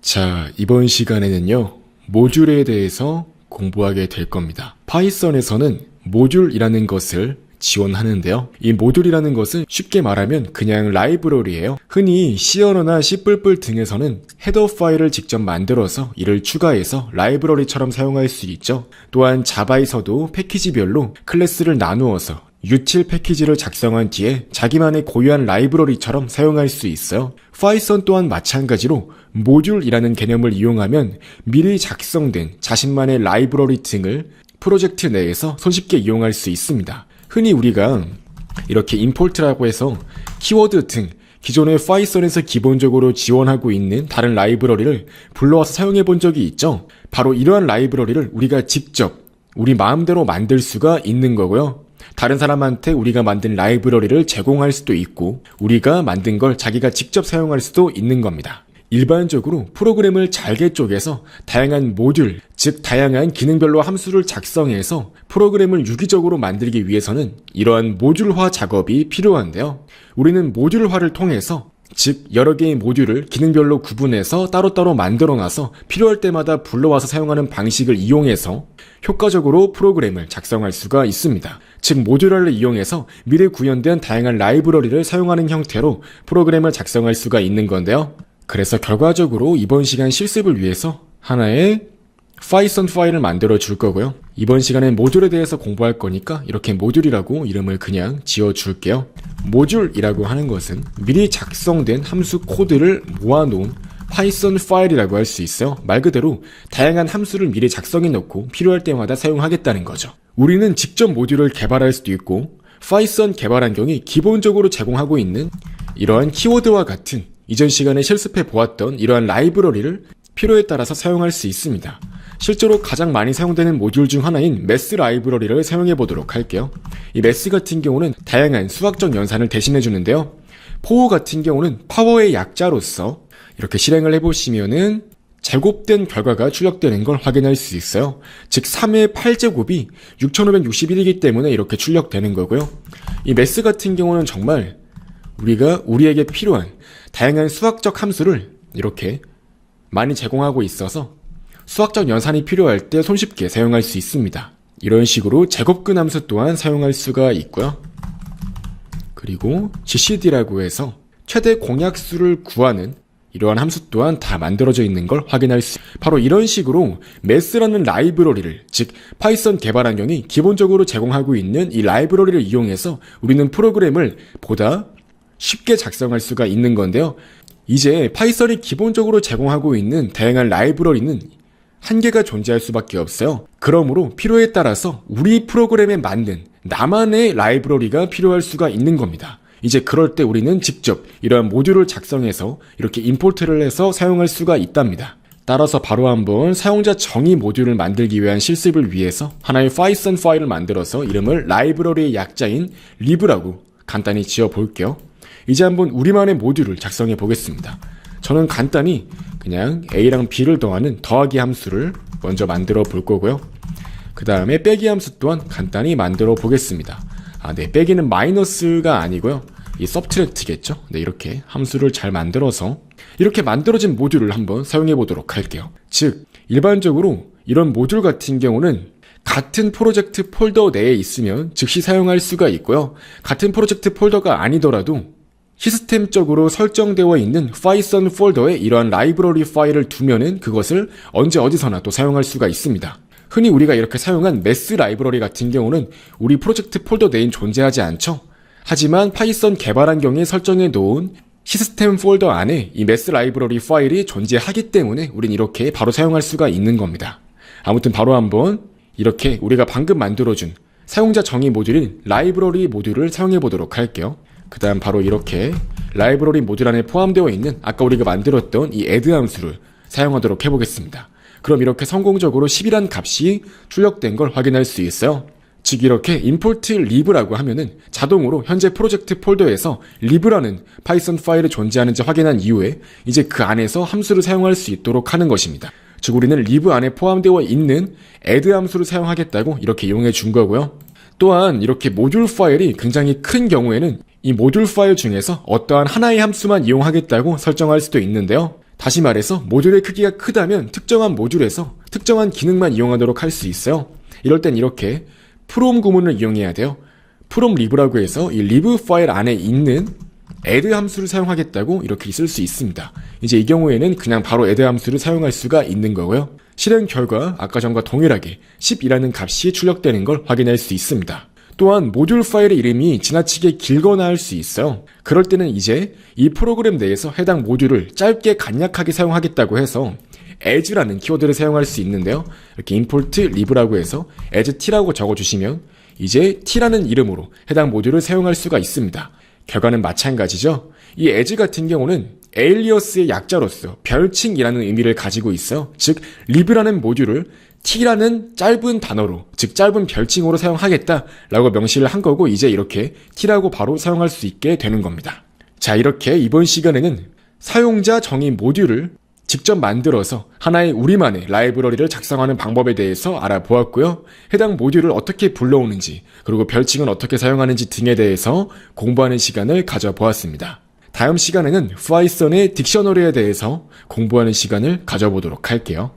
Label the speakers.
Speaker 1: 자, 이번 시간에는요, 모듈에 대해서 공부하게 될 겁니다. 파이썬에서는 모듈이라는 것을 지원하는데요. 이 모듈이라는 것은 쉽게 말하면 그냥 라이브러리예요. 흔히 C 언어나 C++ 등에서는 헤더 파일을 직접 만들어서 이를 추가해서 라이브러리처럼 사용할 수 있죠. 또한 자바에서도 패키지별로 클래스를 나누어서 유틸 패키지를 작성한 뒤에 자기만의 고유한 라이브러리처럼 사용할 수 있어요. 파이썬 또한 마찬가지로 모듈이라는 개념을 이용하면 미리 작성된 자신만의 라이브러리 등을 프로젝트 내에서 손쉽게 이용할 수 있습니다. 흔히 우리가 이렇게 임포트라고 해서 키워드 등 기존의 파이썬에서 기본적으로 지원하고 있는 다른 라이브러리를 불러와서 사용해 본 적이 있죠. 바로 이러한 라이브러리를 우리가 직접 우리 마음대로 만들 수가 있는 거고요. 다른 사람한테 우리가 만든 라이브러리를 제공할 수도 있고 우리가 만든 걸 자기가 직접 사용할 수도 있는 겁니다. 일반적으로 프로그램을 잘게 쪼개서 다양한 모듈, 즉 다양한 기능별로 함수를 작성해서 프로그램을 유기적으로 만들기 위해서는 이러한 모듈화 작업이 필요한데요. 우리는 모듈화를 통해서 즉 여러 개의 모듈을 기능별로 구분해서 따로따로 만들어놔서 필요할 때마다 불러와서 사용하는 방식을 이용해서 효과적으로 프로그램을 작성할 수가 있습니다. 즉 모듈화를 이용해서 미리 구현된 다양한 라이브러리를 사용하는 형태로 프로그램을 작성할 수가 있는 건데요. 그래서 결과적으로 이번 시간 실습을 위해서 하나의 파이썬 파일을 만들어 줄 거고요. 이번 시간엔 모듈에 대해서 공부할 거니까 이렇게 모듈이라고 이름을 그냥 지어 줄게요. 모듈이라고 하는 것은 미리 작성된 함수 코드를 모아놓은 파이썬 파일이라고 할 수 있어요. 말 그대로 다양한 함수를 미리 작성해 놓고 필요할 때마다 사용하겠다는 거죠. 우리는 직접 모듈을 개발할 수도 있고 파이썬 개발 환경이 기본적으로 제공하고 있는 이러한 키워드와 같은 이전 시간에 실습해 보았던 이러한 라이브러리를 필요에 따라서 사용할 수 있습니다. 실제로 가장 많이 사용되는 모듈 중 하나인 매스 라이브러리를 사용해 보도록 할게요. 이 매스 같은 경우는 다양한 수학적 연산을 대신해 주는데요. 포어 같은 경우는 파워의 약자로서 이렇게 실행을 해보시면은 제곱된 결과가 출력되는 걸 확인할 수 있어요. 즉 3의 8제곱이 6561이기 때문에 이렇게 출력되는 거고요. 이 매스 같은 경우는 정말 우리에게 필요한 다양한 수학적 함수를 이렇게 많이 제공하고 있어서 수학적 연산이 필요할 때 손쉽게 사용할 수 있습니다. 이런 식으로 제곱근 함수 또한 사용할 수가 있고요. 그리고 GCD라고 해서 최대 공약수를 구하는 이러한 함수 또한 다 만들어져 있는 걸 확인할 수 바로 이런 식으로 매스라는 라이브러리를 즉 파이썬 개발 환경이 기본적으로 제공하고 있는 이 라이브러리를 이용해서 우리는 프로그램을 보다 쉽게 작성할 수가 있는 건데요. 이제 파이썬이 기본적으로 제공하고 있는 다양한 라이브러리는 한계가 존재할 수밖에 없어요. 그러므로 필요에 따라서 우리 프로그램에 맞는 나만의 라이브러리가 필요할 수가 있는 겁니다. 이제 그럴 때 우리는 직접 이러한 모듈을 작성해서 이렇게 임포트를 해서 사용할 수가 있답니다. 따라서 바로 한번 사용자 정의 모듈을 만들기 위한 실습을 위해서 하나의 파이썬 파일을 만들어서 이름을 라이브러리의 약자인 lib라고 간단히 지어 볼게요. 이제 한번 우리만의 모듈을 작성해 보겠습니다. 저는 간단히 그냥 A랑 B를 더하는 더하기 함수를 먼저 만들어 볼 거고요. 그 다음에 빼기 함수 또한 간단히 만들어 보겠습니다. 빼기는 마이너스가 아니고요. 이 서브트랙트겠죠? 이렇게 함수를 잘 만들어서 이렇게 만들어진 모듈을 한번 사용해 보도록 할게요. 즉, 일반적으로 이런 모듈 같은 경우는 같은 프로젝트 폴더 내에 있으면 즉시 사용할 수가 있고요. 같은 프로젝트 폴더가 아니더라도 시스템적으로 설정되어 있는 파이썬 폴더에 이러한 라이브러리 파일을 두면은 그것을 언제 어디서나 또 사용할 수가 있습니다. 흔히 우리가 이렇게 사용한 매스 라이브러리 같은 경우는 우리 프로젝트 폴더 내엔 존재하지 않죠. 하지만 파이썬 개발 환경에 설정해 놓은 시스템 폴더 안에 이 매스 라이브러리 파일이 존재하기 때문에 우린 이렇게 바로 사용할 수가 있는 겁니다. 아무튼 바로 한번 이렇게 우리가 방금 만들어준 사용자 정의 모듈인 라이브러리 모듈을 사용해 보도록 할게요. 그 다음 바로 이렇게 라이브러리 모듈 안에 포함되어 있는 아까 우리가 만들었던 이 add 함수를 사용하도록 해보겠습니다. 그럼 이렇게 성공적으로 10이란 값이 출력된 걸 확인할 수 있어요. 즉 이렇게 import lib라고 하면은 자동으로 현재 프로젝트 폴더에서 lib라는 파이썬 파일이 존재하는지 확인한 이후에 이제 그 안에서 함수를 사용할 수 있도록 하는 것입니다. 즉 우리는 lib 안에 포함되어 있는 add 함수를 사용하겠다고 이렇게 이용해 준 거고요. 또한 이렇게 모듈 파일이 굉장히 큰 경우에는 이 모듈 파일 중에서 어떠한 하나의 함수만 이용하겠다고 설정할 수도 있는데요. 다시 말해서 모듈의 크기가 크다면 특정한 모듈에서 특정한 기능만 이용하도록 할 수 있어요. 이럴 땐 이렇게 from 구문을 이용해야 돼요. from lib라고 해서 이 lib 파일 안에 있는 add 함수를 사용하겠다고 이렇게 쓸 수 있습니다. 이제 이 경우에는 그냥 바로 add 함수를 사용할 수가 있는 거고요. 실행 결과 아까 전과 동일하게 10이라는 값이 출력되는 걸 확인할 수 있습니다. 또한 모듈 파일의 이름이 지나치게 길거나 할 수 있어요. 그럴 때는 이제 이 프로그램 내에서 해당 모듈을 짧게 간략하게 사용하겠다고 해서 as라는 키워드를 사용할 수 있는데요. 이렇게 import lib라고 해서 as t라고 적어주시면 이제 t라는 이름으로 해당 모듈을 사용할 수가 있습니다. 결과는 마찬가지죠. 이 as 같은 경우는 alias의 약자로서 별칭이라는 의미를 가지고 있어요. 즉 lib라는 모듈을 t라는 짧은 단어로, 즉 짧은 별칭으로 사용하겠다라고 명시를 한 거고 이제 이렇게 t라고 바로 사용할 수 있게 되는 겁니다. 자, 이렇게 이번 시간에는 사용자 정의 모듈을 직접 만들어서 하나의 우리만의 라이브러리를 작성하는 방법에 대해서 알아보았고요. 해당 모듈을 어떻게 불러오는지, 그리고 별칭은 어떻게 사용하는지 등에 대해서 공부하는 시간을 가져보았습니다. 다음 시간에는 파이썬의 딕셔너리에 대해서 공부하는 시간을 가져보도록 할게요.